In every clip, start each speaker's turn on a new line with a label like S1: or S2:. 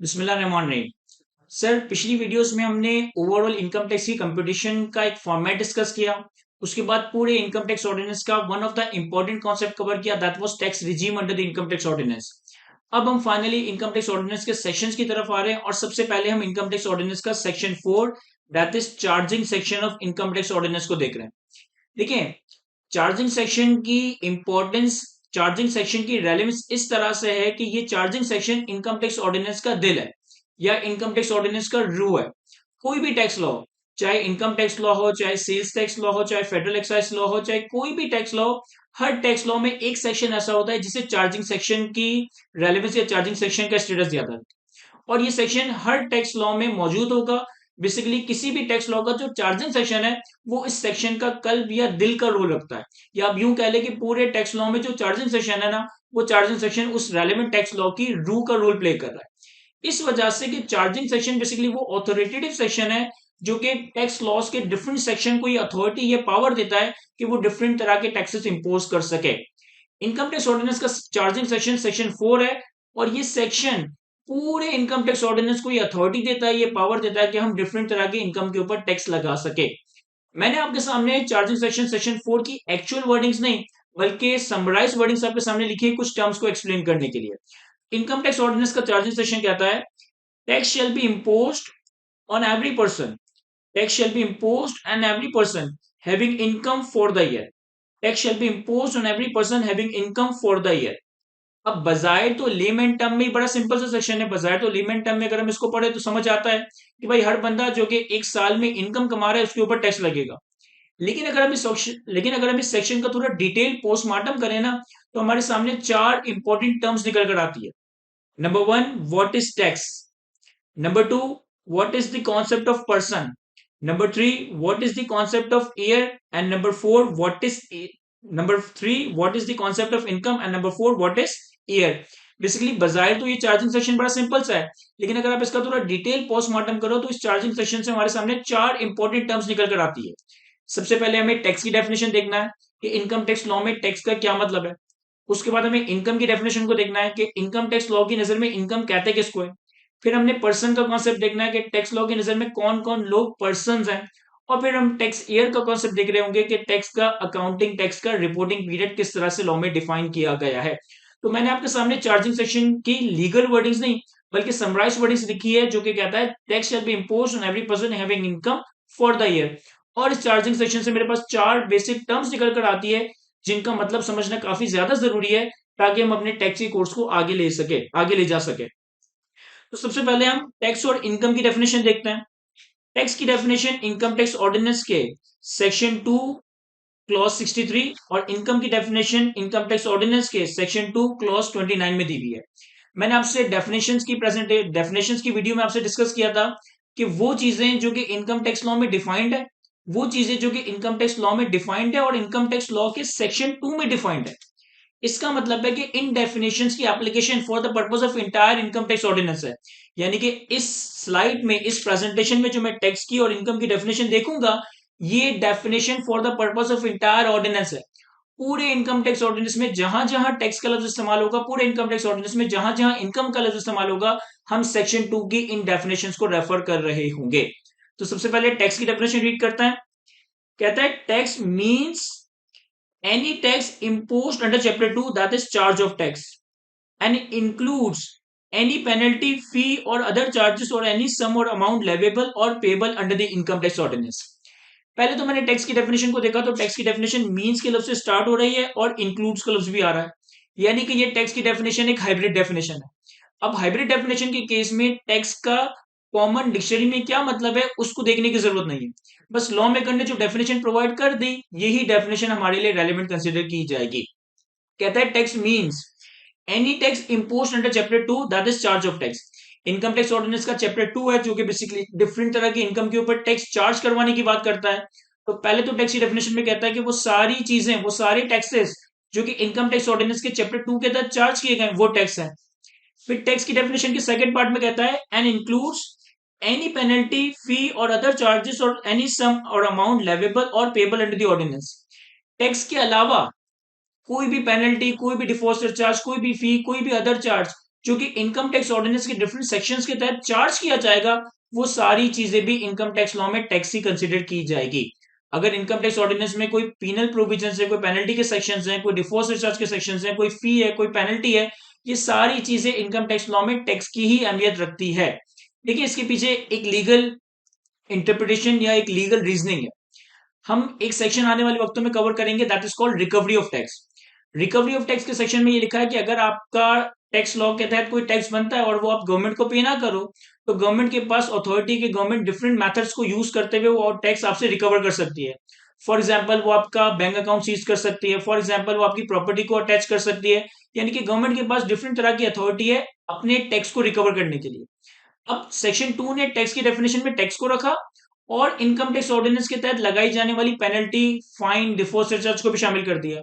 S1: बिस्मिल्लाहिर्रहमानिर्रहीम। सर, पिछली वीडियोस में हमने ओवरऑल इनकम टैक्स की कंपटीशन का एक फॉर्मेट डिस्कस किया। उसके बाद पूरे इनकम टैक्स ऑर्डिनेंस का one of the important concept cover किया, that was tax regime under the income tax ordinance. अब हम फाइनली इनकम टैक्स ऑर्डिनेंस के सेक्शंस की तरफ आ रहे हैं और सबसे पहले हम इनकम टैक्स ऑर्डिनेंस का section 4 that is charging section of income tax ordinance को देख रहे हैं। देखिए, चार्जिंग सेक्शन की इंपॉर्टेंस, चार्जिंग सेक्शन की रेलेवेंस इस तरह से है कि ये charging section income tax ordinance का दिल है या इनकम टैक्स ऑर्डिनेंस का रू है। कोई भी टैक्स लॉ, चाहे इनकम टैक्स लॉ हो, चाहे सेल्स टैक्स लॉ हो, चाहे फेडरल एक्साइज लॉ हो, चाहे कोई भी टैक्स लॉ, हर टैक्स लॉ में एक सेक्शन ऐसा होता है जिसे चार्जिंग सेक्शन की रेलेवेंस या चार्जिंग सेक्शन का स्टेटस दिया जाता है और ये सेक्शन हर टैक्स लॉ में मौजूद होगा। बेसिकली किसी भी टैक्स लॉ का जो चार्जिंग सेक्शन है वो इस सेक्शन का कल्ब या दिल का रोल रखता है, या आप यूं कह ले कि पूरे टैक्स लॉ में जो चार्जिंग सेक्शन है ना, वो चार्जिंग सेक्शन उस रेलेवेंट टैक्स लॉ की रू का रोल प्ले कर रहा है। इस वजह से कि चार्जिंग सेक्शन बेसिकली वो ऑथोरिटेटिव सेक्शन है जो कि टैक्स लॉस के डिफरेंट सेक्शन को ये अथॉरिटी, ये पावर देता है कि वो डिफरेंट तरह के टैक्सेस इंपोज कर सके। इनकम टैक्स ऑर्डिनेंस का चार्जिंग सेक्शन सेक्शन 4 है और ये सेक्शन पूरे इनकम टैक्स ऑर्डिनेंस को ये अथॉरिटी देता है, ये पावर देता है कि हम डिफरेंट तरह के इनकम के ऊपर टैक्स लगा सके। मैंने आपके सामने चार्जिंग सेक्शन सेक्शन 4 की एक्चुअल वर्डिंग्स नहीं बल्कि समराइज वर्डिंग्स आपके सामने लिखी है कुछ टर्म्स को एक्सप्लेन करने के लिए। इनकम टैक्स ऑर्डिनेंस का चार्जिंग सेक्शन कहता है tax shall be imposed on every person, tax shall be imposed on every person having income for the year, tax shall be imposed on every person having income for the year। अब बजाय तो lemon term में बड़ा simple सा section है, बजाय तो lemon term में अगर हम इसको पढ़े तो समझ आता है कि भाई हर बंदा जो कि एक साल में इनकम कमा रहा है उसके ऊपर टैक्स लगेगा। लेकिन अगर हम इस सेक्शन का थोड़ा डिटेल पोस्टमार्टम करें ना, तो हमारे सामने चार इंपॉर्टेंट टर्म्स निकल कर आती है। Number one, what is tax. Number two, what is the concept of person? Number three, what is the concept of year? And number three, what is the concept of income? And number four, what is year? Basically बजाय तो ये charging section बड़ा simple सा है, लेकिन अगर आप इसका थोड़ा डिटेल पोस्टमार्टम करो तो इस चार्जिंग सेक्शन से हमारे सामने चार इंपॉर्टेंट टर्म्स निकल कर आती है। सबसे पहले हमें टैक्स की डेफिनेशन देखना है कि इनकम टैक्स लॉ में टैक्स का क्या मतलब है। उसके बाद हमें इनकम की डेफिनेशन को देखना है कि इनकम टैक्स लॉ की नजर में इनकम कहते किसको है। फिर हमने पर्सन का कॉन्सेप्ट देखना है कि टैक्स लॉ की नजर में कौन कौन लोग पर्सन हैं। और फिर हम टैक्स ईयर का कॉन्सेप्ट देख रहे होंगे कि टैक्स का अकाउंटिंग, टैक्स का रिपोर्टिंग पीरियड किस तरह से लॉ में डिफाइन किया गया है। तो मैंने आपके सामने चार्जिंग सेक्शन की लीगल वर्डिंग्स नहीं बल्कि समराइज वर्डिंग्स लिखी है जो कि कहता है tax shall be imposed on every person having income for the year. और इस चार्जिंग सेक्शन से मेरे पास चार बेसिक टर्म्स निकल कर आती है जिनका मतलब समझना काफी ज्यादा जरूरी है ताकि हम अपने टैक्स के कोर्स को आगे ले जा सके। तो सबसे पहले हम टैक्स और इनकम की डेफिनेशन देखते हैं। टैक्स की डेफिनेशन इनकम टैक्स ऑर्डिनेंस के सेक्शन 2 क्लॉज 63 और इनकम की डेफिनेशन इनकम टैक्स ऑर्डिनेंस के सेक्शन 2 क्लॉज 29 में दी हुई है। मैंने आपसे डेफिनेशंस की वीडियो में आपसे डिस्कस किया था कि वो चीजें जो कि इनकम टैक्स लॉ में डिफाइंड है, वो चीजें जो कि इनकम टैक्स लॉ में डिफाइंड है और इनकम टैक्स लॉ के सेक्शन 2 में डिफाइंड है। इसका मतलब है कि इन डेफिनेशंस की application for the purpose of entire income tax ordinance है। यानी कि इस स्लाइड में, इस प्रेजेंटेशन में जो मैं टैक्स की और इनकम की डेफिनेशन देखूंगा, ये definition for the purpose of entire ordinance है। पूरे इनकम टैक्स ऑर्डिनेंस में जहां जहां टैक्स का लफ्ज इस्तेमाल होगा, पूरे इनकम टैक्स ऑर्डिनेंस में जहां जहां इनकम का लफ्ज इस्तेमाल होगा, हम सेक्शन 2 की इन डेफिनेशंस को रेफर कर रहे होंगे। तो सबसे पहले टैक्स की डेफिनेशन रीड करता है। कहता है tax means any tax imposed under chapter 2, that is charge of tax, and includes any penalty, fee or other charges or any sum or amount leviable or payable under the income tax ordinance। पहले तो मैंने tax की definition को देखा तो tax की definition means के लफ्ज से स्टार्ट हो रही है और इंक्लूड्स का लफ्ज भी आ रहा है, यानी कि ये टैक्स की डेफिनेशन एक हाइब्रिड डेफिनेशन है। अब हाइब्रिड डेफिनेशन के केस में टैक्स का कॉमन डिक्शनरी में क्या मतलब है उसको देखने की जरूरत नहीं है, बस लॉ मेकर ने जो डेफिनेशन प्रोवाइड कर दी यही डेफिनेशन हमारे लिए रेलेवेंट कंसिडर की जाएगी। कहता है tax means any tax imposed under chapter 2, that is charge of tax. Income tax ordinance का चैप्टर 2 है जो कि बेसिकली डिफरेंट तरह की इनकम के ऊपर टैक्स चार्ज करवाने की बात करता है। तो पहले तो टैक्स की डेफिनेशन में कहता है कि वो सारी चीजें, वो सारे टैक्सेस जो कि इनकम टैक्स ऑर्डिनेंस के चैप्टर 2 के तहत चार्ज किए गए वो टैक्स है। फिर टैक्स की डेफिनेशन के सेकंड पार्ट में कहता है and includes any penalty, fee और अदर चार्जेस और एनी सम और अमाउंट लेवेबल और payable under the ordinance. Tax के अलावा कोई भी पेनल्टी, कोई भी डिफॉल्टर चार्ज, कोई भी फी, कोई भी अदर चार्ज जो कि इनकम टैक्स ऑर्डिनेंस के डिफरेंट सेक्शंस के तहत चार्ज किया जाएगा, वो सारी चीजें भी इनकम टैक्स लॉ में टैक्स ही कंसिडर की जाएगी। अगर इनकम टैक्स ऑर्डिनेंस में कोई पीनल प्रोविजन है, कोई पेनल्टी के सेक्शंस हैं, कोई डिफॉल्ट सरचार्ज के सेक्शंस हैं, कोई फी है, कोई पेनल्टी है, ये सारी चीजें इनकम टैक्स लॉ में टैक्स की ही अहमियत रखती है। देखिए इसके पीछे एक लीगल इंटरप्रिटेशन या एक लीगल रीजनिंग है। हम एक सेक्शन आने वाले वक्तों में कवर करेंगे, that is called recovery of tax. Recovery of tax के सेक्शन में ये लिखा है कि अगर आपका टैक्स लॉ के तहत कोई टैक्स बनता है और वो आप गवर्नमेंट को पे ना करो, तो गवर्नमेंट के पास अथॉरिटी के गवर्नमेंट डिफरेंट मेथड्स को यूज करते हुए वो टैक्स आपसे रिकवर कर सकती है। फॉर एग्जाम्पल वो आपका बैंक अकाउंट सीज कर सकती है, फॉर एग्जाम्पल वो आपकी प्रॉपर्टी को अटैच कर सकती है, यानी कि गवर्नमेंट के पास डिफरेंट तरह की अथॉरिटी है अपने टैक्स को रिकवर करने के लिए। अब सेक्शन 2 ने टैक्स की डेफिनेशन में टैक्स को रखा और इनकम टैक्स ऑर्डिनेंस के तहत लगाई जाने वाली पेनल्टी, फाइन, डिफॉल्ट सरचार्ज को भी शामिल कर दिया।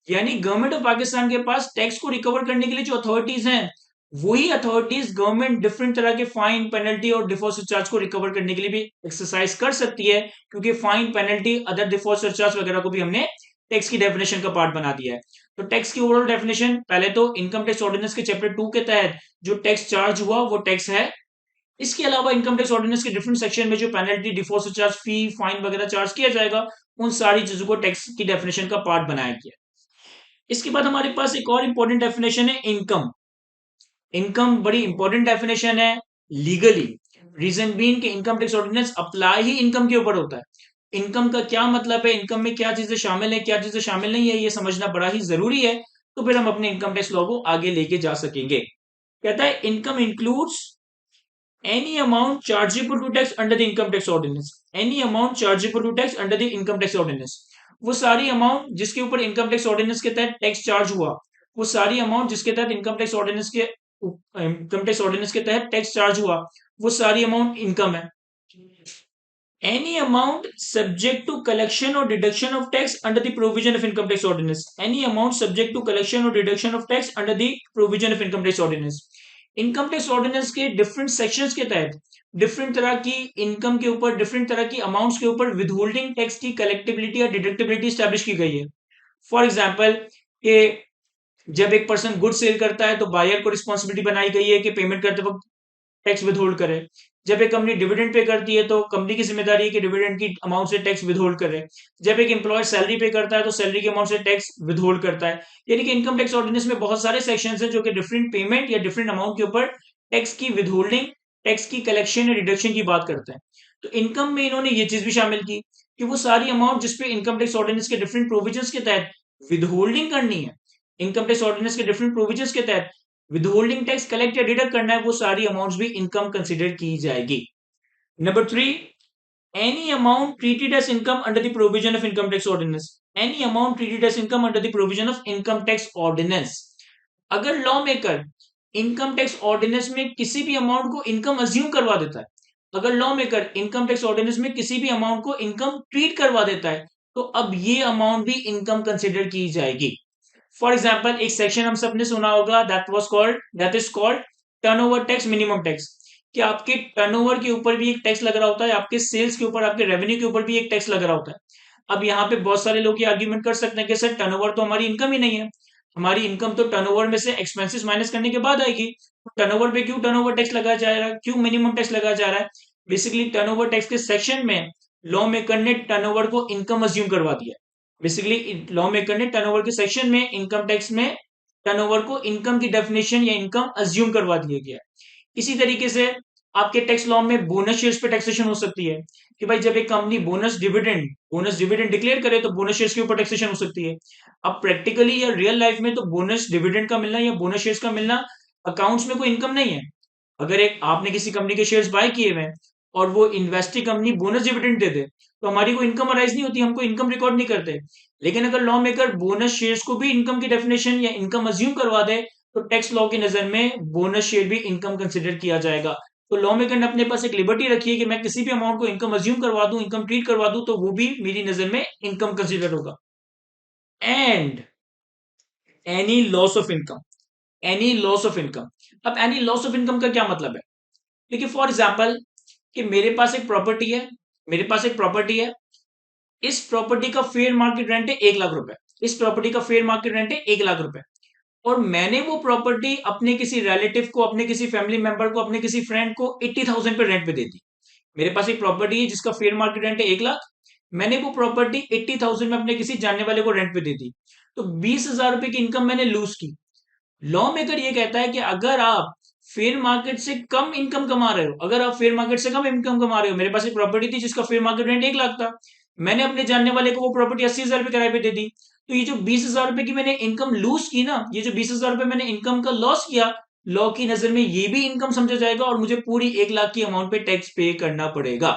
S1: यानी गवर्नमेंट ऑफ पाकिस्तान के पास टैक्स को रिकवर करने के लिए जो अथॉरिटीज हैं, वही अथॉरिटीज गवर्नमेंट डिफरेंट तरह के फाइन, पेनल्टी और डिफॉल्ट सरचार्ज को रिकवर करने के लिए भी एक्सरसाइज कर सकती है, क्योंकि fine, penalty, other default surcharge वगैरह को भी हमने टैक्स की डेफिनेशन का पार्ट बना दिया है। तो टैक्स की ओवरऑल डेफिनेशन, पहले तो इनकम टैक्स ऑर्डिनेंस के चैप्टर 2 के तहत जो टैक्स चार्ज हुआ वो टैक्स है। इसके अलावा इनकम टैक्स ऑर्डिनेंस के डिफरेंट सेक्शन में जो पेनल्टी, डिफॉल्ट चार्ज, फी, फाइन वगैरह चार्ज किया जाएगा, उन सारी चीजों को टैक्स की डेफिनेशन का पार्ट बनाया गया। इसके बाद हमारे पास एक और इंपॉर्टेंट डेफिनेशन है इनकम। इनकम बड़ी इंपॉर्टेंट डेफिनेशन है लीगली। रीजन बीइंग कि इनकम टैक्स ऑर्डिनेंस अप्लाई ही इनकम के ऊपर होता है। इनकम का क्या मतलब है, इनकम में क्या चीजें शामिल है, क्या चीजें शामिल नहीं है, ये समझना बड़ा ही जरूरी है, तो फिर हम अपने इनकम टैक्स लॉ को आगे लेके जा सकेंगे। कहता है income includes any amount chargeable to tax under the income tax ordinance, any amount chargeable to tax under the income tax ordinance, वो सारी अमाउंट जिसके ऊपर इनकम टैक्स ऑर्डिनेंस के तहत टैक्स चार्ज हुआ, वो सारी अमाउंट जिसके तहत इनकम टैक्स ऑर्डिनेंस के तहत टैक्स चार्ज हुआ, वो सारी अमाउंट इनकम है। Any amount subject to collection or deduction of tax under the provision of income tax ordinance, any amount subject to collection or deduction of tax under the provision of income tax ordinance, income tax ordinance के different sections के तहत different तरह की income के ऊपर, different तरह की amounts के ऊपर विदहोल्डिंग टैक्स की कलेक्टिबिलिटी या डिडक्टिबिलिटी स्टैब्लिश की गई है। फॉर एग्जांपल कि जब एक पर्सन गुड सेल करता है तो बायर को रिस्पॉन्सिबिलिटी बनाई गई है कि पेमेंट करते वक्त टैक्स विदहोल्ड करे। जब एक कंपनी डिविडेंड पे करती है तो कंपनी की जिम्मेदारी है कि डिविडेंड की अमाउंट से टैक्स विदहोल्ड करे। जब एक एम्प्लॉयर सैलरी पे करता है तो सैलरी के अमाउंट से टैक्स विदहोल्ड करता है। यानी कि इनकम टैक्स ऑर्डिनेंस में बहुत सारे सेक्शंस हैं जो कि डिफरेंट पेमेंट या डिफरेंट अमाउंट के ऊपर टैक्स की विदहोल्डिंग, टैक्स की कलेक्शन या रिडक्शन की बात करते हैं। तो इनकम में इन्होंने ये चीज भी शामिल की कि वो सारी अमाउंट जिसपे इनकम टैक्स ऑर्डिनेंस के डिफरेंट प्रोविजंस के तहत विदहोल्डिंग करनी है, इनकम टैक्स ऑर्डिनेंस के डिफरेंट प्रोविजंस के तहत विदहोल्डिंग टैक्स कलेक्ट या डिडक्ट करना है, वो सारी अमाउंट्स भी इनकम कंसिडर की जाएगी। Number 3, any amount treated as income under the provision of income tax ordinance, any amount treated as income under the provision of income tax ordinance, अगर law maker income tax ordinance में किसी भी amount को income assume करवा देता है, अगर law maker income tax ordinance में किसी भी अमाउंट को इनकम ट्रीट करवा देता है, तो अब ये अमाउंट भी इनकम कंसिडर की जाएगी। फॉर एग्जाम्पल एक सेक्शन हम सबने सुना होगा, that is called turnover tax, minimum tax, कि आपके टर्नओवर के ऊपर भी एक टैक्स लग रहा होता है, आपके सेल्स के ऊपर, आपके रेवेन्यू के ऊपर भी एक टैक्स लग रहा होता है। अब यहाँ पे बहुत सारे लोग ये आर्ग्यूमेंट कर सकते हैं कि सर टर्नओवर तो हमारी इनकम ही नहीं है, हमारी इनकम तो टर्नओवर में से एक्सपेंसेस माइनस करने के बाद आएगी, तो टर्नओवर पे क्यों टर्नओवर टैक्स लगाया जा रहा है, क्यों मिनिमम टैक्स लगाया जा रहा है। बेसिकली टर्नओवर टैक्स के सेक्शन में लॉ मेकर ने टर्नओवर को इनकम अज्यूम करवा दिया। बेसिकली लॉ मेकर ने टर्नओवर के सेक्शन में इनकम टैक्स में टर्नओवर को इनकम की डेफिनेशन या इनकम अज्यूम करवा दिया गया। इसी तरीके से आपके टैक्स लॉ में बोनस शेयर्स पे टैक्सेशन हो सकती है कि भाई जब एक कंपनी बोनस डिविडेंड डिक्लेयर करे तो बोनस शेयर्स के ऊपर टैक्सेशन हो सकती है। अब प्रैक्टिकली या रियल लाइफ में तो बोनस डिविडेंड का मिलना या बोनस शेयर्स का मिलना अकाउंट्स में कोई इनकम नहीं है। अगर एक आपने किसी कंपनी के शेयर्स बाय किए हुए और वो इन्वेस्टिंग कंपनी बोनस डिविडेंड दे दे तो हमारी कोई इनकम अराइज नहीं होती, हमको इनकम रिकॉर्ड नहीं करते। लेकिन अगर लॉ मेकर बोनस शेयर्स को भी इनकम की डेफिनेशन या इनकम अज्यूम करवा दे तो टैक्स लॉ की नजर में बोनस शेयर भी इनकम कंसिडर किया जाएगा। तो लॉ मेकर ने अपने पास एक लिबर्टी रखी है कि मैं किसी भी अमाउंट को इनकम अज्यूम करवा दूं, इनकम ट्रीट करवा दूं, तो वो भी मेरी नजर में इनकम कंसिडर होगा। And any loss of income, any loss of income. अब एनी लॉस ऑफ इनकम का क्या मतलब है? देखिए फॉर एग्जाम्पल कि मेरे पास एक प्रॉपर्टी है, इस प्रॉपर्टी का फेयर मार्केट रेंट है 1 लाख रुपए, इस प्रॉपर्टी का फेयर मार्केट रेंट है 1 लाख रुपए। और मैंने वो प्रॉपर्टी अपने किसी रिलेटिव को, अपने किसी फैमिली मेंबर को, अपने किसी फ्रेंड को 80,000 पे रेंट पे दे दी। मेरे पास एक प्रॉपर्टी है जिसका फेयर मार्केट रेंट है 1 लाख, मैंने वो प्रॉपर्टी 80,000 में अपने किसी जानने वाले को रेंट पे दे दी, तो 20,000 रुपए की इनकम मैंने लूज की। लॉ मेकर ये कहता है कि अगर आप फेयर मार्केट से कम इनकम कमा रहे हो, अगर आप फेयर मार्केट से कम इनकम कमा रहे हो, मेरे पास एक प्रॉपर्टी थी जिसका फेयर मार्केट रेंट 1 लाख था, मैंने अपने जानने वाले को वो प्रॉपर्टी 80,000 रुपए किराए पे दे दी, तो ये जो 20,000 रुपए की मैंने इनकम लूज की ना, ये जो 20,000 रुपए मैंने इनकम का लॉस किया, लॉ की नजर में ये भी इनकम समझा जाएगा और मुझे पूरी 1 लाख की अमाउंट पे टैक्स पे करना पड़ेगा।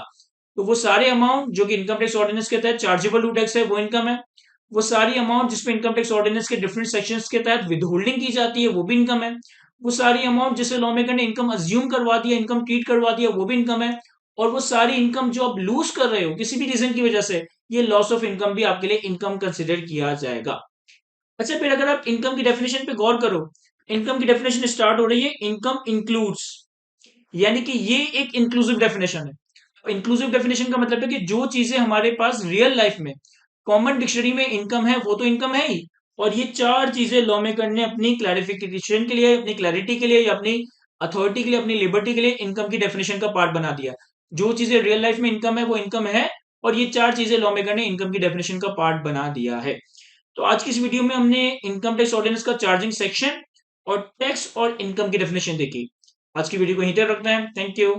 S1: तो वो सारे अमाउंट जो कि इनकम टैक्स ऑर्डिनेंस के तहत चार्जेबल टू टैक्स है वो इनकम है, वो सारी अमाउंट जिसपे इनकम टैक्स ऑर्डिनेंस के डिफरेंट सेक्शंस के तहत विद होल्डिंग की जाती है वो भी इनकम है, वो सारी अमाउंट जिसे लॉ मेकर ने इनकम अज्यूम करवा दिया, इनकम ट्रीट करवा दिया, वो भी इनकम है, और वो सारी इनकम जो आप लूज कर रहे हो किसी भी रीजन की वजह से, ये लॉस ऑफ इनकम भी आपके लिए इनकम कंसिडर किया जाएगा। अच्छा, फिर अगर आप इनकम की डेफिनेशन पे गौर करो, इनकम की डेफिनेशन स्टार्ट हो रही है इनकम इंक्लूड्स, यानी कि ये एक इंक्लूसिव डेफिनेशन है। इंक्लूसिव डेफिनेशन का मतलब है कि जो चीजें हमारे पास रियल लाइफ में कॉमन डिक्शनरी में इनकम है वो तो इनकम है ही, और ये चार चीजें लॉ मेकर ने अपनी क्लैरिफिकेशन के लिए, अपनी क्लैरिटी के लिए, या अपनी अथॉरिटी के लिए, अपनी लिबर्टी के लिए इनकम की डेफिनेशन का पार्ट बना दिया। जो चीजें रियल लाइफ में इनकम है वो इनकम है, और ये चार चीजें लॉ मेकर ने इनकम की डेफिनेशन का पार्ट बना दिया है। तो आज की इस वीडियो में हमने इनकम टैक्स ऑर्डिनेंस का चार्जिंग सेक्शन और टैक्स और इनकम की डेफिनेशन देखी। आज की वीडियो को यहीं तक रखते हैं। Thank you.